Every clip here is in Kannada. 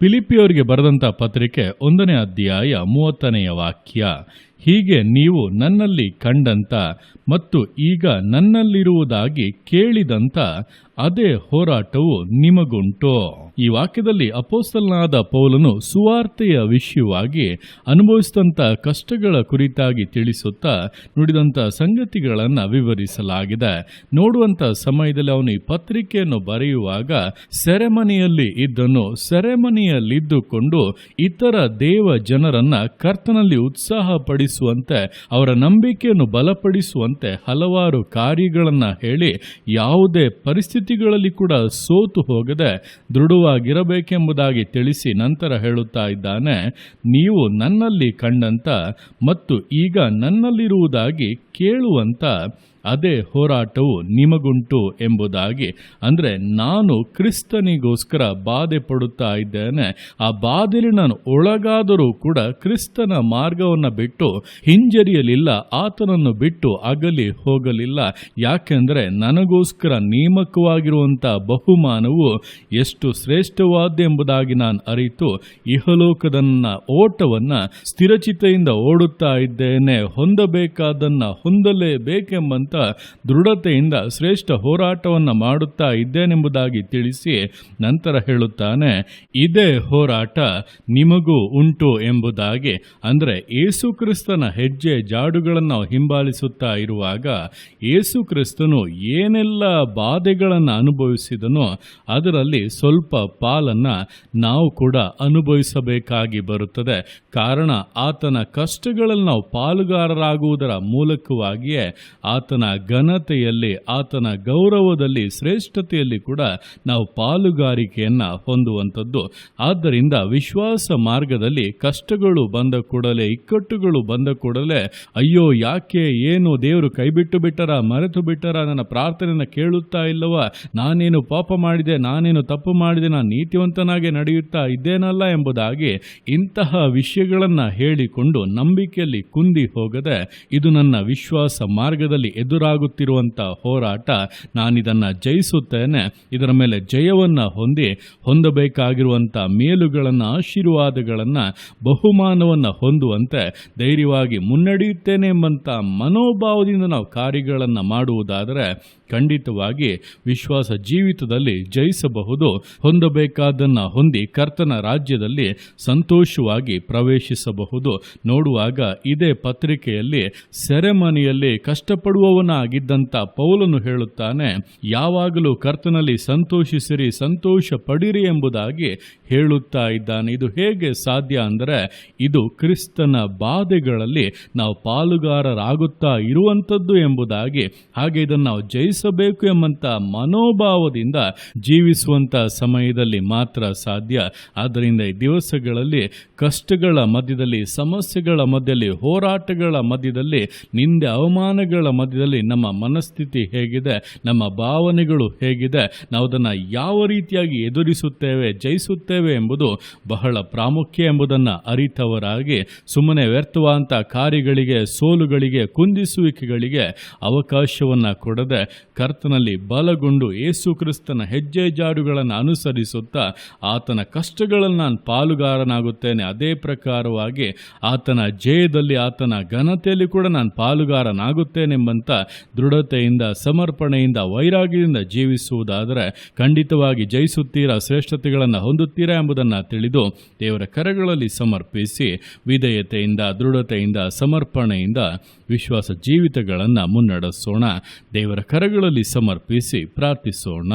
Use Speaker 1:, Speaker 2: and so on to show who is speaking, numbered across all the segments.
Speaker 1: ಫಿಲಿಪ್ಪಿಯವರಿಗೆ ಬರೆದಂಥ ಪತ್ರಿಕೆ 1ನೇ ಅಧ್ಯಾಯ 30ನೇ ವಾಕ್ಯ. ಹೀಗೆ ನೀವು ನನ್ನಲ್ಲಿ ಕಂಡಂತ ಮತ್ತು ಈಗ ನನ್ನಲ್ಲಿರುವುದಾಗಿ ಕೇಳಿದಂತ ಅದೇ ಹೋರಾಟವು ನಿಮಗುಂಟು. ಈ ವಾಕ್ಯದಲ್ಲಿ ಅಪೊಸ್ತಲನಾದ ಪೌಲನು ಸುವಾರ್ತೆಯ ವಿಷಯವಾಗಿ ಅನುಭವಿಸಿದಂಥ ಕಷ್ಟಗಳ ಕುರಿತಾಗಿ ತಿಳಿಸುತ್ತಾ ನುಡಿದಂಥ ಸಂಗತಿಗಳನ್ನು ವಿವರಿಸಲಾಗಿದೆ. ನೋಡುವಂಥ ಸಮಯದಲ್ಲಿ ಅವನು ಈ ಪತ್ರಿಕೆಯನ್ನು ಬರೆಯುವಾಗ ಸೆರೆಮನೆಯಲ್ಲಿ ಇದ್ದನು. ಸೆರೆಮನೆಯಲ್ಲಿದ್ದುಕೊಂಡು ಇತರ ದೇವ ಜನರನ್ನ ಕರ್ತನಲ್ಲಿ ಉತ್ಸಾಹ ಪಡಿಸುವಂತೆ, ಅವರ ನಂಬಿಕೆಯನ್ನು ಬಲಪಡಿಸುವಂತೆ ಹಲವಾರು ಕಾರ್ಯಗಳನ್ನು ಹೇಳಿ ಯಾವುದೇ ಪರಿಸ್ಥಿತಿಗಳಲ್ಲಿ ಕೂಡ ಸೋತು ಹೋಗದೆ ದೃಢವಾಗಿರಬೇಕೆಂಬುದಾಗಿ ತಿಳಿಸಿ ನಂತರ ಹೇಳುತ್ತಾ ಇದ್ದಾನೆ, ನೀವು ನನ್ನಲ್ಲಿ ಕಂಡಂತ ಮತ್ತು ಈಗ ನನ್ನಲ್ಲಿರುವುದಾಗಿ ಕೇಳುವಂತ ಅದೇ ಹೋರಾಟವು ನಿಮಗುಂಟು ಎಂಬುದಾಗಿ. ಅಂದರೆ ನಾನು ಕ್ರಿಸ್ತನಿಗೋಸ್ಕರ ಬಾಧೆ ಪಡುತ್ತಾ ಇದ್ದೇನೆ. ಆ ಬಾಧೆಯಲ್ಲಿ ನಾನು ಒಳಗಾದರೂ ಕೂಡ ಕ್ರಿಸ್ತನ ಮಾರ್ಗವನ್ನು ಬಿಟ್ಟು ಹಿಂಜರಿಯಲಿಲ್ಲ, ಆತನನ್ನು ಬಿಟ್ಟು ಅಗಲಿ ಹೋಗಲಿಲ್ಲ. ಯಾಕೆಂದರೆ ನನಗೋಸ್ಕರ ನೇಮಕವಾಗಿರುವಂಥ ಬಹುಮಾನವು ಎಷ್ಟು ಶ್ರೇಷ್ಠವಾದ್ದೆಂಬುದಾಗಿ ನಾನು ಅರಿತು ಇಹಲೋಕದನ್ನ ಓಟವನ್ನು ಸ್ಥಿರಚಿತೆಯಿಂದ ಓಡುತ್ತಾ ಇದ್ದೇನೆ. ಹೊಂದಬೇಕಾದನ್ನು ಹೊಂದಲೇಬೇಕೆಂಬಂತ ದೃಢತೆಯಿಂದ ಶ್ರೇಷ್ಠ ಹೋರಾಟವನ್ನು ಮಾಡುತ್ತಾ ಇದ್ದೇನೆಂಬುದಾಗಿ ತಿಳಿಸಿ ನಂತರ ಹೇಳುತ್ತಾನೆ, ಇದೇ ಹೋರಾಟ ನಿಮಗೂ ಉಂಟು ಎಂಬುದಾಗಿ. ಅಂದರೆ ಯೇಸು ಕ್ರಿಸ್ತನ ಹೆಜ್ಜೆ ಜಾಡುಗಳನ್ನು ನಾವು ಹಿಂಬಾಲಿಸುತ್ತಾ ಇರುವಾಗ ಯೇಸು ಕ್ರಿಸ್ತನು ಏನೆಲ್ಲ ಬಾಧೆಗಳನ್ನು ಅನುಭವಿಸಿದನೋ ಅದರಲ್ಲಿ ಸ್ವಲ್ಪ ಪಾಲನ್ನು ನಾವು ಕೂಡ ಅನುಭವಿಸಬೇಕಾಗಿ ಬರುತ್ತದೆ. ಕಾರಣ ಆತನ ಕಷ್ಟಗಳಲ್ಲಿ ನಾವು ಪಾಲುಗಾರರಾಗುವುದರ ಮೂಲಕವಾಗಿಯೇ ಆತನ ಘನತೆಯಲ್ಲಿ, ಆತನ ಗೌರವದಲ್ಲಿ, ಶ್ರೇಷ್ಠತೆಯಲ್ಲಿ ಕೂಡ ನಾವು ಪಾಲುಗಾರಿಕೆಯನ್ನು ಹೊಂದುವಂಥದ್ದು. ಆದ್ದರಿಂದ ವಿಶ್ವಾಸ ಮಾರ್ಗದಲ್ಲಿ ಕಷ್ಟಗಳು ಬಂದ ಕೂಡಲೇ, ಇಕ್ಕಟ್ಟುಗಳು ಬಂದ ಕೂಡಲೇ ಅಯ್ಯೋ ಯಾಕೆ, ಏನು ದೇವರು ಕೈ ಬಿಟ್ಟು ಬಿಟ್ಟರ, ಮರೆತು ಬಿಟ್ಟರ, ನನ್ನ ಪ್ರಾರ್ಥನೆಯನ್ನು ಕೇಳುತ್ತಾ ಇಲ್ಲವ, ನಾನೇನು ಪಾಪ ಮಾಡಿದೆ, ನಾನೇನು ತಪ್ಪು ಮಾಡಿದೆ, ನಾನು ನೀತಿವಂತನಾಗೆ ನಡೆಯುತ್ತಾ ಇದ್ದೇನಲ್ಲ ಎಂಬುದಾಗಿ ಇಂತಹ ವಿಷಯಗಳನ್ನು ಹೇಳಿಕೊಂಡು ನಂಬಿಕೆಯಲ್ಲಿ ಕುಂದಿ ಹೋಗದೆ, ಇದು ನನ್ನ ವಿಶ್ವಾಸ ಮಾರ್ಗದಲ್ಲಿ ಎದುರಾಗುತ್ತಿರುವಂಥ ಹೋರಾಟ, ನಾನಿದನ್ನು ಜಯಿಸುತ್ತೇನೆ, ಇದರ ಮೇಲೆ ಜಯವನ್ನು ಹೊಂದಬೇಕಾಗಿರುವಂಥ ಮೇಲುಗಳನ್ನು, ಆಶೀರ್ವಾದಗಳನ್ನು, ಬಹುಮಾನವನ್ನು ಹೊಂದುವಂತೆ ಧೈರ್ಯವಾಗಿ ಮುನ್ನಡೆಯುತ್ತೇನೆ ಎಂಬಂಥ ಮನೋಭಾವದಿಂದ ನಾವು ಕಾರ್ಯಗಳನ್ನು ಮಾಡುವುದಾದರೆ ಖಂಡಿತವಾಗಿ ವಿಶ್ವಾಸ ಜೀವಿತದಲ್ಲಿ ಜಯಿಸಬಹುದು. ಹೊಂದಬೇಕಾದನ್ನು ಹೊಂದಿ ಕರ್ತನ ರಾಜ್ಯದಲ್ಲಿ ಸಂತೋಷವಾಗಿ ಪ್ರವೇಶಿಸಬಹುದು. ನೋಡುವಾಗ ಇದೇ ಪತ್ರಿಕೆಯಲ್ಲಿ ಸೆರೆಮನೆಯಲ್ಲಿ ಕಷ್ಟಪಡುವವನಾಗಿದ್ದಂಥ ಪೌಲನು ಹೇಳುತ್ತಾನೆ, ಯಾವಾಗಲೂ ಕರ್ತನಲ್ಲಿ ಸಂತೋಷಿಸಿರಿ, ಸಂತೋಷ ಪಡಿರಿ ಎಂಬುದಾಗಿ ಹೇಳುತ್ತಾ ಇದ್ದಾನೆ. ಇದು ಹೇಗೆ ಸಾಧ್ಯ ಅಂದರೆ ಇದು ಕ್ರಿಸ್ತನ ಬಾಧೆಗಳಲ್ಲಿ ನಾವು ಪಾಲುಗಾರರಾಗುತ್ತಾ ಇರುವಂಥದ್ದು ಎಂಬುದಾಗಿ. ಹಾಗೆ ಇದನ್ನು ನಾವು ಜಯಿಸಬೇಕು ಎಂಬಂಥ ಮನೋಭಾವದಿಂದ ಜೀವಿಸುವಂಥ ಸಮಯದಲ್ಲಿ ಮಾತ್ರ ಸಾಧ್ಯ. ಆದ್ದರಿಂದ ಈ ದಿವಸಗಳಲ್ಲಿ ಕಷ್ಟಗಳ ಮಧ್ಯದಲ್ಲಿ, ಸಮಸ್ಯೆಗಳ ಮಧ್ಯದಲ್ಲಿ, ಹೋರಾಟಗಳ ಮಧ್ಯದಲ್ಲಿ, ನಿಂದೆ ಅವಮಾನಗಳ ಮಧ್ಯದಲ್ಲಿ ನಮ್ಮ ಮನಸ್ಥಿತಿ ಹೇಗಿದೆ, ನಮ್ಮ ಭಾವನೆಗಳು ಹೇಗಿದೆ, ನಾವು ಅದನ್ನು ಯಾವ ರೀತಿಯಾಗಿ ಎದುರಿಸುತ್ತೇವೆ, ಜಯಿಸುತ್ತೇವೆ ಎಂಬುದು ಬಹಳ ಪ್ರಾಮುಖ್ಯ ಎಂಬುದನ್ನು ಅರಿತವರಾಗಿ ಸುಮ್ಮನೆ ವ್ಯರ್ಥವಾದಂಥ ಕಾರ್ಯಗಳಿಗೆ, ಸೋಲುಗಳಿಗೆ, ಕುಂದಿಸುವಿಕೆಗಳಿಗೆ ಅವಕಾಶವನ್ನು ಕೊಡದೆ ಕರ್ತನಲ್ಲಿ ಬಲಗೊಂಡು ಯೇಸು ಕ್ರಿಸ್ತನ ಹೆಜ್ಜೆ ಜಾಡುಗಳನ್ನು ಅನುಸರಿಸುತ್ತಾ ಆತನ ಕಷ್ಟಗಳಲ್ಲಿ ನಾನು ಪಾಲುಗಾರನಾಗುತ್ತೇನೆ, ಅದೇ ಪ್ರಕಾರವಾಗಿ ಆತನ ಜಯದಲ್ಲಿ, ಆತನ ಘನತೆಯಲ್ಲಿ ಕೂಡ ನಾನು ಪಾಲುಗಾರನಾಗುತ್ತೇನೆಂಬಂಥ ದೃಢತೆಯಿಂದ, ಸಮರ್ಪಣೆಯಿಂದ, ವೈರಾಗ್ಯದಿಂದ ಜೀವಿಸುವುದಾದರೆ ಖಂಡಿತವಾಗಿ ಜಯಿಸುತ್ತೀರಾ, ಶ್ರೇಷ್ಠತೆಗಳನ್ನು ಹೊಂದುತ್ತೀರಾ ಎಂಬುದನ್ನು ತಿಳಿದು ದೇವರ ಕರಗಳಲ್ಲಿ ಸಮರ್ಪಿಸಿ ವಿಧೇಯತೆಯಿಂದ, ದೃಢತೆಯಿಂದ, ಸಮರ್ಪಣೆಯಿಂದ ವಿಶ್ವಾಸ ಜೀವಿತಗಳನ್ನು ಮುನ್ನಡೆಸೋಣ. ದೇವರ ಕರಗಳಲ್ಲಿ ಸಮರ್ಪಿಸಿ ಪ್ರಾರ್ಥಿಸೋಣ.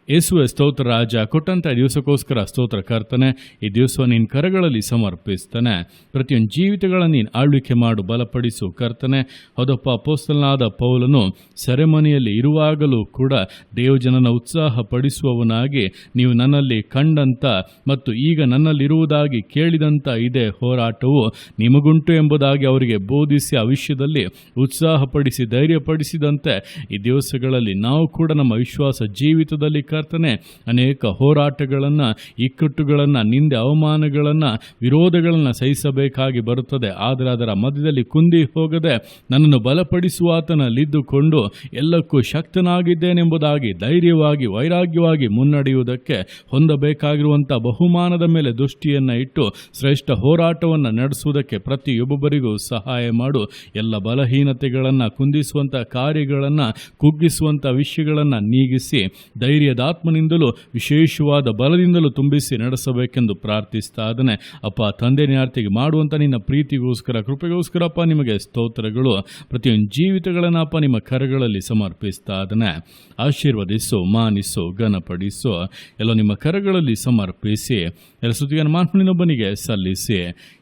Speaker 1: ಯೇಸುವೆ ಸ್ತೋತ್ರ ರಾಜ, ಕೊಟ್ಟಂಥ ದಿವಸಕ್ಕೋಸ್ಕರ ಸ್ತೋತ್ರ ಕರ್ತನೆ. ಈ ದಿವಸ ನಿನ್ನ ಕರಗಳಲ್ಲಿ ಸಮರ್ಪಿಸ್ತಾನೆ. ಪ್ರತಿಯೊಂದು ಜೀವಿತಗಳನ್ನು ನೀನು ಆಳ್ವಿಕೆ ಮಾಡು, ಬಲಪಡಿಸು ಕರ್ತನೆ. ಹೌದಪ್ಪ, ಅಪೊಸ್ತಲನಾದ ಪೌಲನು ಸೆರೆಮನೆಯಲ್ಲಿ ಇರುವಾಗಲೂ ಕೂಡ ದೇವಜನನ ಉತ್ಸಾಹ ಪಡಿಸುವವನಾಗಿ ನೀವು ನನ್ನಲ್ಲಿ ಕಂಡಂಥ ಮತ್ತು ಈಗ ನನ್ನಲ್ಲಿರುವುದಾಗಿ ಕೇಳಿದಂಥ ಇದೇ ಹೋರಾಟವು ನಿಮಗುಂಟು ಎಂಬುದಾಗಿ ಅವರಿಗೆ ಬೋಧಿಸಿ ಆ ವಿಷಯದಲ್ಲಿ ಉತ್ಸಾಹಪಡಿಸಿ ಧೈರ್ಯಪಡಿಸಿದಂತೆ ಈ ದಿವಸಗಳಲ್ಲಿ ನಾವು ಕೂಡ ನಮ್ಮ ವಿಶ್ವಾಸ ಜೀವಿತದಲ್ಲಿ ಕರ್ತನೆ, ಅನೇಕ ಹೋರಾಟಗಳನ್ನು, ಇಕ್ಕಟ್ಟುಗಳನ್ನು, ನಿಂದೆ, ಅವಮಾನಗಳನ್ನು, ವಿರೋಧಗಳನ್ನು ಸಹಿಸಬೇಕಾಗಿ ಬರುತ್ತದೆ. ಆದರೆ ಅದರ ಮಧ್ಯದಲ್ಲಿ ಕುಂದಿ ಹೋಗದೆ ನನ್ನನ್ನು ಬಲಪಡಿಸುವಾತನಲ್ಲಿದ್ದುಕೊಂಡು ಎಲ್ಲಕ್ಕೂ ಶಕ್ತನಾಗಿದ್ದೇನೆಂಬುದಾಗಿ ಧೈರ್ಯವಾಗಿ, ವೈರಾಗ್ಯವಾಗಿ ಮುನ್ನಡೆಯುವುದಕ್ಕೆ ಹೊಂದಬೇಕಾಗಿರುವಂಥ ಬಹುಮಾನದ ಮೇಲೆ ದೃಷ್ಟಿಯನ್ನು ಇಟ್ಟು ಶ್ರೇಷ್ಠ ಹೋರಾಟವನ್ನು ನಡೆಸುವುದಕ್ಕೆ ಪ್ರತಿಯೊಬ್ಬೊಬ್ಬರಿಗೂ ಸಹಾಯ ಮಾಡು. ಎಲ್ಲ ಬಲಹೀನತೆಗಳನ್ನು, ಕುಂದಿಸುವಂಥ ಕಾರ್ಯಗಳನ್ನು, ಕುಗ್ಗಿಸುವಂಥ ವಿಷಯಗಳನ್ನು ನೀಗಿಸಿ ಧೈರ್ಯದಾತ್ಮನಿಂದಲೂ ವಿಶೇಷವಾದ ಬಲದಿಂದಲೂ ತುಂಬಿಸಿ ನಡೆಸಬೇಕೆಂದು ಪ್ರಾರ್ಥಿಸ್ತಾ ಇದ್ದಾನೆ. ಅಪ್ಪ ತಂದೆ, ನ್ಯಾರ್ತಿಗೆ ಮಾಡುವಂಥ ನಿನ್ನ ಪ್ರೀತಿಗೋಸ್ಕರ, ಕೃಪೆಗೋಸ್ಕರಪ್ಪ ನಿಮಗೆ ಸ್ತೋತ್ರಗಳು. ಪ್ರತಿಯೊಂದು ಜೀವಿತಗಳನ್ನು ಅಪ್ಪ ನಿಮ್ಮ ಕರಗಳಲ್ಲಿ ಸಮರ್ಪಿಸ್ತಾ ಇದ್ದಾನೆ. ಆಶೀರ್ವದಿಸು, ಮಾನಿಸು, ಘನಪಡಿಸು. ಎಲ್ಲ ನಿಮ್ಮ ಕರಗಳಲ್ಲಿ ಸಮರ್ಪಿಸಿ ಎಲ್ಲ ಸ್ತುತಿಯನ್ನು ಮಾನವನಿನೊಬ್ಬನಿಗೆ ಸಲ್ಲಿಸಿ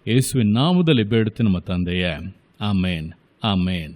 Speaker 1: ಯೇಸುವಿನ ನಾಮದಲ್ಲಿ ಬೇಡುತ್ತೇನೆ ನಮ್ಮ ತಂದೆಯೇ. ಆಮೇನ್, ಆಮೇನ್.